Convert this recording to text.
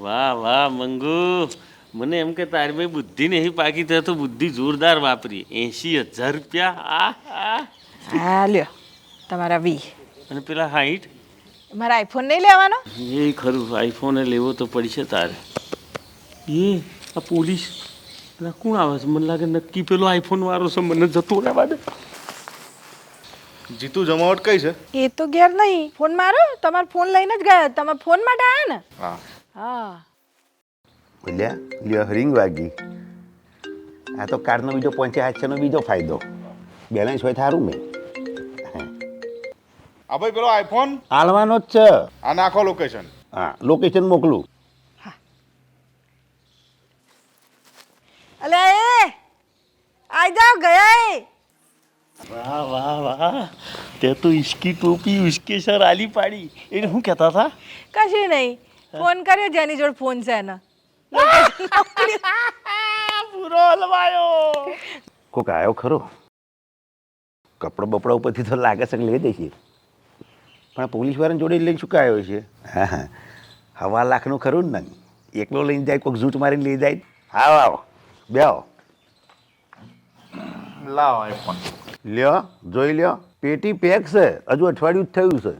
વાહ વાહ મંગુ, મને એમ કે તારી ભાઈ બુદ્ધિ નહીં પાકી તો બુદ્ધિ જોરદાર વાપરી. 80,000 રૂપિયા. હા લ્યો તમારા 20. અને પેલા 60? મારા આઈફોન નહીં લેવાનો? એ ખરું, આઈફોન લેવો તો પડશે તારે. એ આ પોલીસ પેલા કોણ આવે છે? મને લાગે નક્કી પેલો આઈફોન વાળો છે. મને જતો રહેવા દે. જીતુ જમાવટ કઈ છે? એ તો ઘેર નહીં. ફોન મારો, તમારો ફોન લઈને જ ગયા. તમે ફોન માટે આવ્યા ને? હા. હા. બોલ્યા લ્યો રિંગ વાગી. આ તો કાર્ડનો બીજો 5,800નો બીજો ફાયદો. બેલેન્સ હોય થારું મેં. આ ભાઈ પેલો આઈફોન હાલવાનો જ છે. આ નાખો લોકેશન. હા, લોકેશન મોકલું. અલે એ આઈ જાઓ ગયા એ. વાહ વાહ વાહ, તે તો ઇસકી ટોપી ઉસકે સર આલી પાડી. એટલે શું કહેતા હતા? કશું નહીં. ફોન કર્યો જેની જોડે ફોન છે ને. પૂરો હલવાયો. કોક આવ્યો ખરો. કપડો બપડા ઉપરથી તો લાગે છે કે લઈ દઈશું. પણ પોલીસ વાળાને જોડે લઈને શું આવ્યો છે? હા હા, 1.5 લાખનું ખરું ને. એકલો લઈને જાય, કોઈક ઝૂંટ મારીને લઈ જાય. આવો આવો બેહો. લાવ આઈફોન. લ્યો જોઈ લ્યો, પેટી પેક છે. હજુ અઠવાડિયું જ થયું છે.